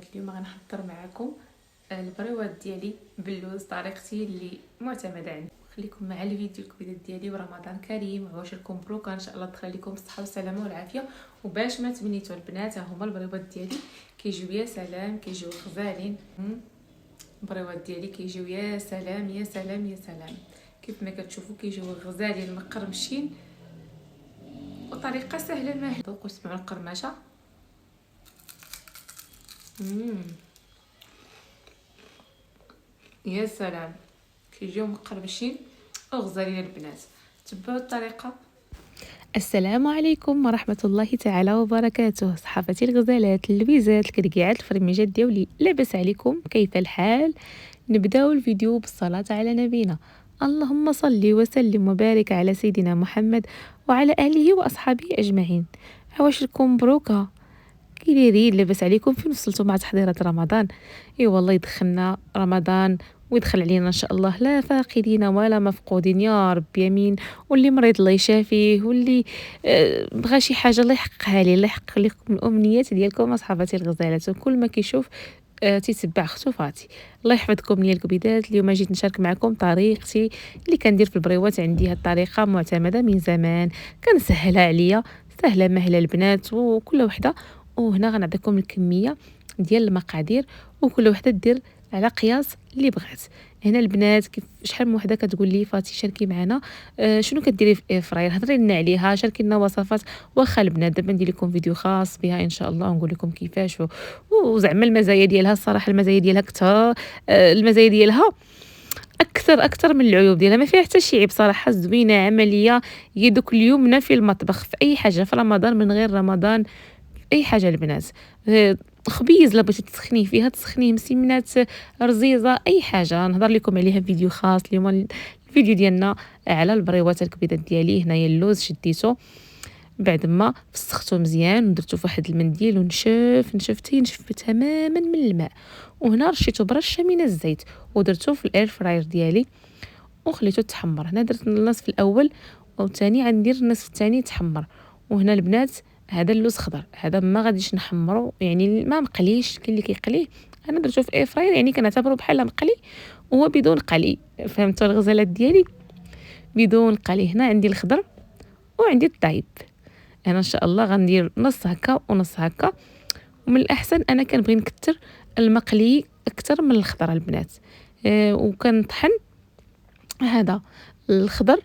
البنات، اليوم غنحضر معكم البريوات ديالي باللوز، طريقتي اللي معتمده عندي. خليكم مع الفيديو الكبير ديالي، ورمضان كريم وعواشركم مبروكه ان شاء الله، تدخل لكم الصحه والسلامه والعافيه. وباش ما تمنيتوا البنات، ها هما البريوات ديالي كيجيو يا سلام، كيجيو غزالين. البريوات ديالي كيجيو يا سلام يا سلام يا سلام، كيف ما كتشوفوا كيجيو غزالين مقرمشين وطريقه سهله. ما ذوقوا سمعوا القرمشه. يا سلام، كيجيو مقرمشين وغزالين البنات. تبعوا الطريقه. السلام عليكم ورحمة الله تعالى وبركاته. صحافتي الغزالات اللبيزات الكركيعات الفرميجات ديالي، لاباس عليكم؟ كيف الحال؟ نبداو الفيديو بالصلاة على نبينا. اللهم صل وسلم وبارك على سيدنا محمد وعلى آله وأصحابه أجمعين. عواشركم مبروكة، كي دايرين؟ لاباس عليكم؟ فين وصلتوا مع تحضيرات رمضان؟ اي والله يدخلنا رمضان ويدخل علينا ان شاء الله لا فاقدين ولا مفقودين يا رب يمين. واللي مريض الله يشافيه، واللي بغى شي حاجه الله يحققها ليه، الله يحقق لكم الامنيات ديالكم اصحاباتي الغزالات. وكل ما كيشوف تيتبع خطوفاتي. الله يحفظكم ليا الكبيدات. اليوم جيت نشارك معكم طريقتي اللي كندير في البريوات. عندي هاد الطريقه معتمده من زمان، كنسهلها عليا، سهله مهله البنات وكل وحده. وهنا غنعطيكم الكميه ديال المقادير، وكل وحده دير على قياس اللي بغات. هنا البنات كيف شحال من وحده كتقول لي فاتي شاركي معنا شنو كديري في اير فراير، هضري لنا عليها، شاركي لنا وصفات. واخا البنات دابا ندير لكم فيديو خاص بها ان شاء الله، ونقول لكم كيفاش وزعما المزايا ديالها. الصراحه المزايا ديالها كثر، المزايا ديالها اكثر من العيوب ديالها. ما فيها حتى شي عيب صراحه، زوينه عمليه. هي دوك اليمنى في المطبخ، في اي حاجه، في رمضان من غير رمضان، اي حاجه البنات. خبيز لا بغيتي تسخنيه فيها تسخنيه، مسمنات، رزيزه، اي حاجه نهضر لكم عليها في فيديو خاص. اليوم الفيديو ديالنا على البريوات الكبيدات ديالي. هنايا اللوز شديته بعد ما فسختو مزيان ودرتو في واحد المنديل ونشف حتى ينشف تماما من الماء. وهنا رشيتو برشه من الزيت ودرتو في الاير فراير ديالي وخليته تحمر. هنا درت النصف الاول والثاني غندير النصف الثاني يتحمر. وهنا البنات هذا اللوز خضر، هذا ما غاديش نحمرو، يعني ما مقليش. كاين اللي كيقليه، انا درتو في اير فراير يعني كنعتبره بحال مقلي هو بدون قلي. فهمتوا الغزالات ديالي؟ بدون قلي. هنا عندي الخضر وعندي الطيب. انا ان شاء الله غندير نص هكا ونص هكا. ومن الاحسن انا كنبغي نكتر المقلي اكثر من الخضر البنات. وكنطحن هذا الخضر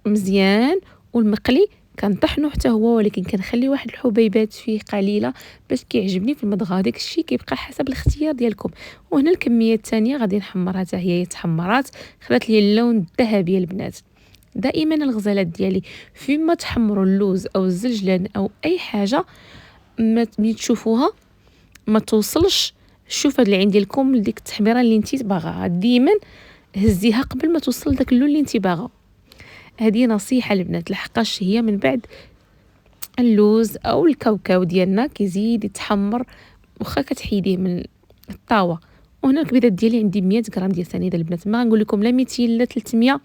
مزيان، والمقلي كنطحنو حتى هو، ولكن كنخلي واحد الحبيبات فيه قليله باش كيعجبني في المضغه. داك الشيء كيبقى حسب الاختيار ديالكم. وهنا الكميه الثانيه غادي نحمرها حتى هي تحمرات، خدات لي اللون الذهبي البنات. دائما الغزالات ديالي فين ما تحمروا اللوز او الزلجلان او اي حاجه، ملي تشوفوها ما توصلش. شوف هاد العين ديالكم لديك التحميره اللي انت باغاها، ديما هزيها قبل ما توصل داك اللون اللي انت باغا. هذه نصيحه البنات، لحقاش هي من بعد اللوز او الكاوكاو ديالنا كيزيد يتحمر واخا كتحيديه من الطاوه. وهنا الكبيدات ديالي عندي 100 غرام ديال سنيده البنات، ما غنقول لكم لا 200 لا 300،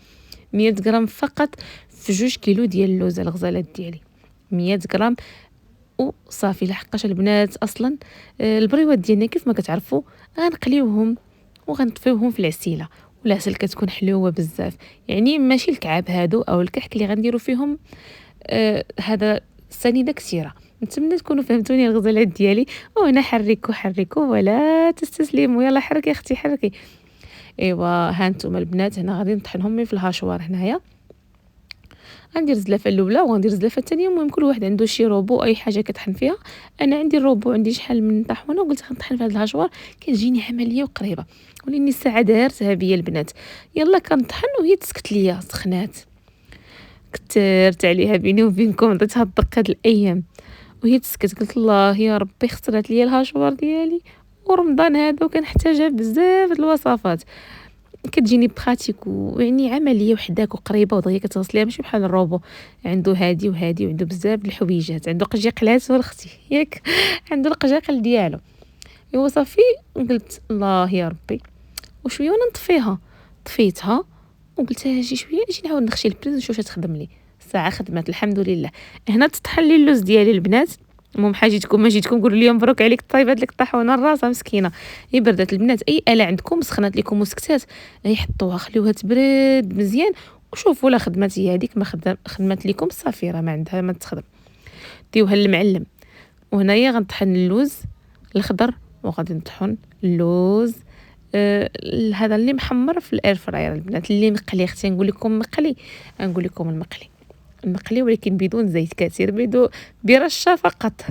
100 غرام فقط في 2 كيلو ديال اللوز. الغزالات ديالي 100 غرام وصافي. لحقاش البنات اصلا البريوات ديالنا كيف ما كتعرفوا غنقليوهم وغنطفيوهم في العسيله، والعسل كتكون حلوه بزاف. يعني ماشي الكعاب هادو او الكحك اللي غنديروا فيهم هذا السنيده كثيره. نتمنى تكونوا فهمتوني الغزالات ديالي. وهنا حركوا ولا تستسلموا، يلا حركي يا اختي حركي. ايوا ها انتم البنات، هنا غادي نطحنهم في الهاشوار. هنايا غندير الزلافه الاولى وغندير الزلافه الثانيه. المهم كل واحد عنده شي روبو اي حاجه كطحن فيها. انا عندي الروبو، عندي شحال من طاحونه، وقلت غنطحن في هذا الهاشوار كتجيني عمليه وقريبه. ولاني الساعه دارتها بيا البنات، يلا كنطحن وهي تسكت ليا سخنات. كثرت عليها بيني وبينكم، عطيتها الدق هاد الايام وهي تسكت. قلت الله يا ربي خسرت ليا الهاشوار ديالي، ورمضان هذا وكنحتاجها بزاف د الوصفات. كتجيني براتيك ويعني عمليه وحداك وقريبه ودغيا كتغسليها، ماشي بحال الروبو عنده هادي وهادي وعنده بزاف د الحويجات. عنده قجيقلات اختي ياك، عنده القجاقل ديالو. ايوا صافي قلت الله يا ربي وشويه وانا نطفيها. طفيتها وقلت اجي شويه نجي نعاود نخشي البريز نشوف تخدم لي. الساعه خدمات الحمد لله. هنا تطحن لي اللوز ديالي البنات المهم حاجتكم ما جيتكم قولوا لي مبروك عليك طيبات لك الطاحونه الراسه مسكينه. هي بردات البنات، اي اله عندكم سخنات لكم وسكتات غير حطوها خليوها تبرد مزيان وشوفوا لا خدمات هي هذيك ما خدمات لكم صافي راه ما عندها ما تخدم. ديوها للمعلم. وهنايا غنطحن اللوز الخضر وغادي نطحن اللوز هذا اللي محمر في الاير فراير البنات، اللي مقلي اختي نقول لكم مقلي، نقول لكم المقلي ولكن بدون زيت كثير، برشه فقط.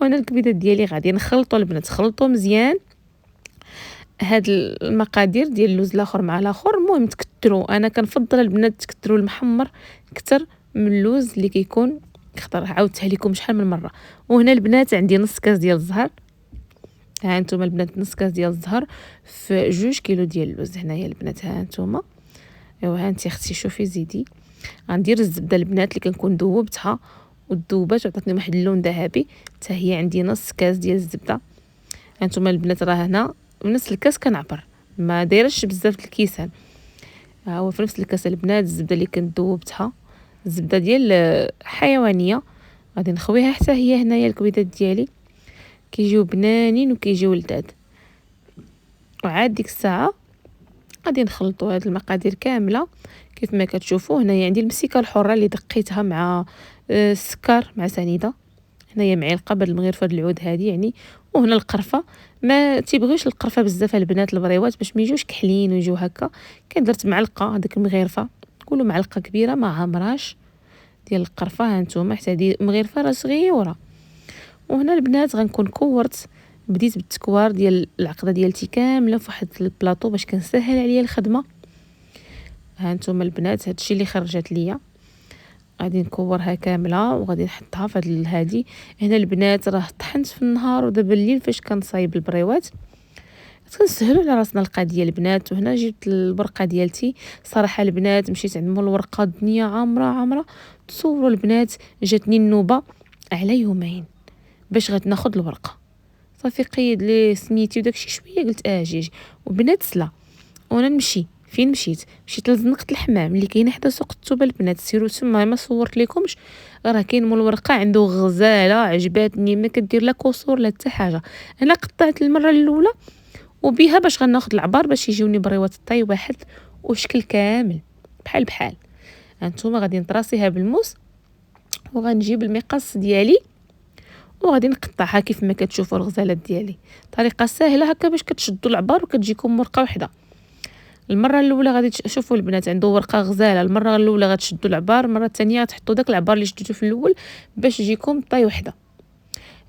وانا الكبيده ديالي غادي نخلطوا البنات، خلطوا مزيان هاد المقادير ديال اللوز الاخر مع الاخر. المهم تكثروا، انا كنفضل البنات تكثروا المحمر اكثر من اللوز اللي كيكون خضر. عاودتها لكم شحال من مره. وهنا البنات عندي نص كاس ديال الزهر، ها انتم البنات نص كاس ديال الزهر في 2 كيلو ديال اللوز. هنايا البنات ها انتم، ايوا ها انت اختي شوفي زيدي. غندير الزبده البنات اللي كنكون ذوبتها وذوبات وعطاتني واحد اللون ذهبي، حتى هي عندي نص كاس ديال الزبده. هانتوما البنات راه هنا نفس الكاس كنعبر، ما دايرش بزاف د الكيسان. ها هو في نفس الكاس البنات الزبده اللي كنت ذوبتها، الزبده ديال حيوانيه. غادي نخويها حتى هي. هنايا الكبيدات ديالي كيجيو بنانين وكيجيو لذاذ. وعاد ديك الساعه غادي نخلطوا هاد المقادير كامله كيف ما كتشوفوا. هنايا عندي المسيكه الحره اللي دقيتها مع السكر مع سنيده. هنايا معلقه بهاد المغرفه د العود هادي يعني. وهنا القرفه، ما تيبغيوش القرفه بزاف البنات البريوات باش ما يجوش كحلين ويجيو هكا. درت معلقه هذيك المغرفه، قولوا معلقه كبيره ما عامراش ديال القرفه. ها نتوما حتى هذه مغرفه راه صغيره. وهنا البنات غنكون كورت، بديت بالتكوار ديال العقده ديالتي كامله في واحد البلاطو باش كنسهل عليا الخدمه. ها نتوما البنات هادشي اللي خرجت ليا. غادي نكورها كامله وغادي نحطها في هاد هادي. هنا البنات راه طحنت في النهار ودابا الليل فاش كنصايب البريوات كنسهلوا على راسنا القضيه البنات. وهنا جبت البرقه ديالتي. صراحه البنات مشيت عند مول الورقه، الدنيا عامره. تصوروا البنات جاتني النوبه على يومين باش غتناخذ الورقه. صافي قيد لي سميتي وداكشي شويه قلت اجي وبنات سلا. وانا نمشي فين مشيت لزنقة الحمام اللي كاينه حدا سوق التوبه البنات. سيروا تما ما صورت لكمش، راه كاين مول الورقه عنده غزاله عجباتني ما كدير لا كسور لا حتى حاجه. انا قطعت المره الاولى وبيها باش غناخذ العبار باش يجيوني بريوات الطي واحد وشكل كامل بحال. هانتوما غادي نطراسيها بالموس وغنجيب المقص ديالي وغادي نقطعها كيف ما كتشوفوا الغزالات ديالي. طريقه سهله هكا باش كتشدوا العبار وكتجيكم ورقه واحده. المره الاولى غادي تشوفوا البنات عنده ورقه غزاله، المره الاولى غتشدوا العبار، المره الثانيه تحطوا داك العبار اللي شديتو في الاول باش يجيكم طاي وحده.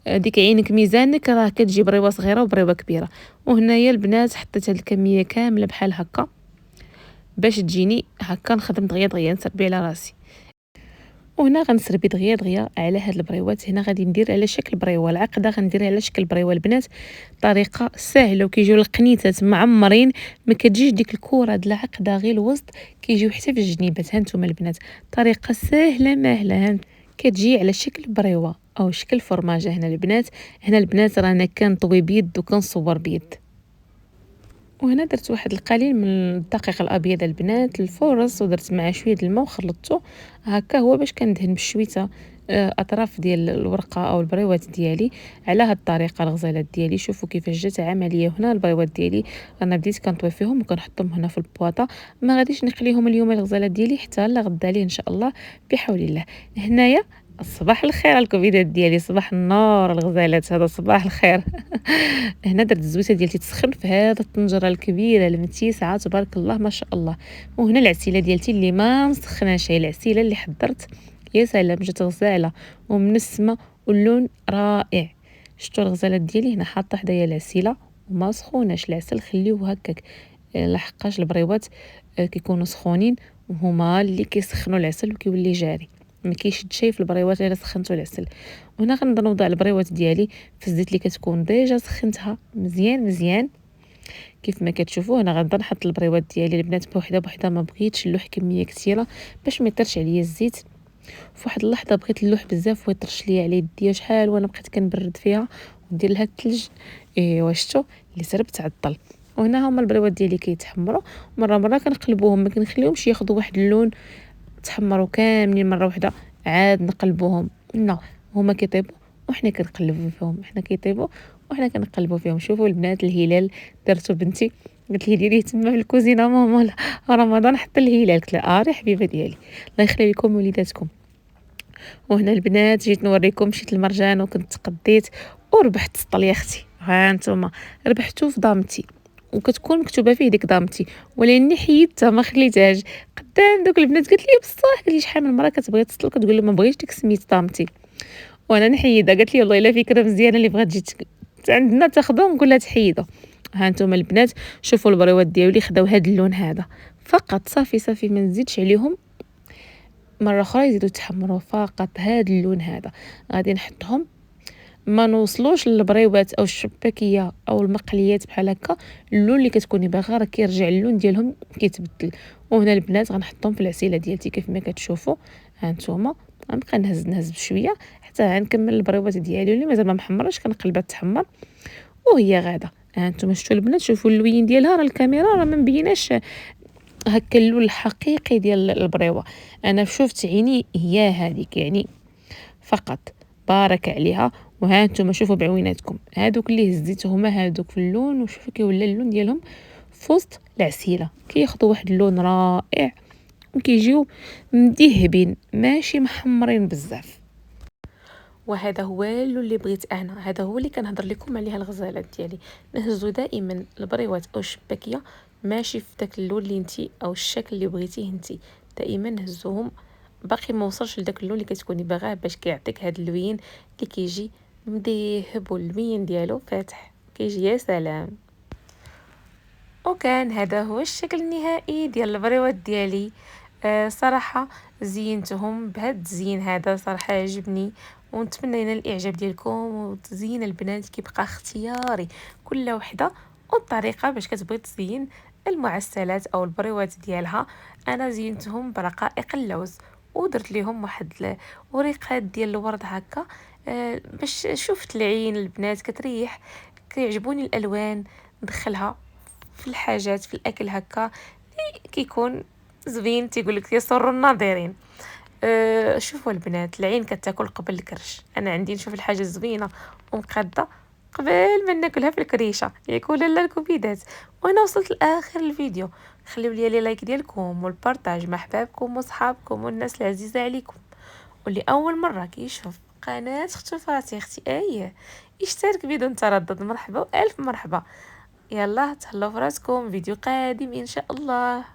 ديك عينك ميزانك راه كتجيب بريوه صغيره وبريوه كبيره. وهنايا البنات حطيت هاد الكميه كامله بحال هكا باش تجيني هكا نخدم دغيا نسربي على راسي. وهنا غنسربي دغيا على هاد البريوات. هنا غادي ندير على شكل بريوه، العقده غنديرها على شكل بريوه البنات. طريقه سهله وكيجيو القنيتات معمرين، ما كتجيش ديك الكره د العقده غير الوسط، كيجيو حتى في الجنيبات. هانتوما البنات طريقه سهله ماهله كتجي على شكل بريوه او شكل فرماجه. هنا البنات رانا كنطوي بيد وكنصور بيد. وهنا درت واحد القليل من الدقيق الابيض البنات الفورص ودرت معاه شويه الماء وخلطته هكا هو باش كندهن بشويته اطراف ديال الورقه او البريوات ديالي على هاد الطريقه. الغزالات ديالي شوفوا كيفاش جات عمليه. هنا البريوات ديالي انا بديت كنطوي فيهم وكنحطهم هنا في البواطه. ما غاديش نقليهم اليوم الغزالات ديالي حتى لغدا ليه ان شاء الله بحول الله. هنايا صباح الخير الكوفيدات ديالي، صباح النور الغزالات، هذا صباح الخير. هنا درت الزويته ديالتي تسخن في هذا الطنجره الكبيره المتيسعه تبارك الله ما شاء الله. وهنا العسيله ديالتي اللي ما مسخناش، هي العسيله اللي حضرت يا سلام جات غزاله ومنسمه واللون رائع. شفتوا الغزالات ديالي هنا حاطه حدايا العسيله وما سخوناش العسل، خليوه هكاك لحقاش البريوات كيكونوا سخونين وهما اللي كيسخنوا العسل وكيولي جاري، ما كيشد شي في البريوات الا سخنتو العسل. وهنا غنبدا نوضع البريوات ديالي في الزيت اللي كتكون ديجا سخنتها مزيان كيف ما كتشوفوا. هنا غنبدا نحط البريوات ديالي البنات بوحده ما بغيتش نلوح كميه كثيره باش ما يطرش عليا الزيت. في واحد اللحظه بغيت نلوح بزاف ويطرش ليا على يديا شحال وانا بقيت كنبرد فيها وندير لها الثلج. ايوا شفتوا اللي سربت عطل. وهنا هما البريوات ديالي كيتحمروا مره كنقلبوهم، ما كنخليهمش ياخذوا واحد اللون تحمروا كاملين مره واحده عاد نقلبوهم. لا هما كيطيبوا وحنا كنقلبوا فيهم، حنا كيطيبوا وحنا كنقلبوا فيهم. شوفوا البنات الهلال درتو بنتي قالت لي ديريه تما في الكوزينه ماما رمضان حط الهلال. قلت لها راه حبيبه ديالي الله يخلي لكم وليداتكم. وهنا البنات جيت نوريكم مشيت للمرجان وكنت تقديت وربحت سطل يا اختي. ها انتم ربحتو في ضامتي وكتكون مكتوبه فيه ديك ضامتي، ولاني حيدتها ما خليتهاش قدام دوك البنات. قالت لي بصح، قالت لي شحال من مره كتبغي تسطل كتقول لهم ما بغيتش ديك سميت ضامتي وانا نحيدها. قالت لي والله الا فكره مزيانه اللي بغات تجي عندنا تاخذو ونقول لها تحيدها. ها انتم البنات شوفوا البريوات ديالي خداو هذا اللون هذا فقط، صافي ما نزيدش عليهم مره اخرى يزيدوا يتحمروا، فقط هذا اللون هذا غادي نحطهم. ما نوصلوش للبريوات او الشباكيه او المقليات بحال هكا، اللون اللي كتكوني باغا راه كيرجع اللون ديالهم كيتبدل. وهنا البنات غنحطهم في العسيله ديالتي كيف ما كتشوفوا. ها نتوما غنبقى نهز بشويه حتى غنكمل البريوات ديالي اللي مازال ما محمراش كنقلبها تحمر وهي غاده. ها نتوما شفتوا البنات، شوفوا اللوين ديالها، راه الكاميرا راه ما مبيناش هكا اللون الحقيقي ديال البريوه. انا شفت عيني هي هذيك يعني فقط، بارك عليها. وها نتوما شوفوا بعويناتكم هادوك اللي هزيتهم هادوك في اللون، وشوفوا كيولى اللون ديالهم في وسط العسيله كياخذوا واحد اللون رائع وكيجيو مذهبين ماشي محمرين بزاف. وهذا هو اللون اللي بغيت انا، هذا هو اللي كنهضر لكم عليها الغزالات ديالي. نهزوا دائما البريوات او الشباكيه ماشي في داك اللون اللي انتي او الشكل اللي بغيتيه انتي، دائما نهزوهم باقي ما وصلش لداك اللون اللي كتكوني باغاه باش كيعطيك هذا اللوين اللي كيجي مذهب واللوين ديالو فاتح كيجي يا سلام. وكان هذا هو الشكل النهائي ديال البريوات ديالي. صراحه زينتهم بهذا التزيين هذا، صراحه عجبني ونتمنى ينال الاعجاب ديالكم. وتزيين البنات كيبقى اختياري كل وحده والطريقه باش كتبغي تزين المعسلات او البريوات ديالها. انا زينتهم برقائق اللوز ودرت ليهم واحد وريقات ديال الورد هكا باش شفت العين البنات كتريح. كيعجبوني الالوان ندخلها في الحاجات في الاكل هكا كيكون زوين تيقول لك يسر الناظرين. شوفوا البنات العين كتاكل قبل الكرش، انا عندي نشوف الحاجه زوينه ومقاده قبل ما ناكلها في الكريشه ياكل لا الكبيدات. وانا وصلت لاخر الفيديو، خليو لي لايك ديالكم والبارطاج مع احبابكم وصحابكم والناس العزيزه عليكم. واللي اول مره كيشوف قناه اختفاتي اختي اشترك بدون تردد. مرحبا والف مرحبا. يلا تهلاو فراسكم، فيديو قادم ان شاء الله.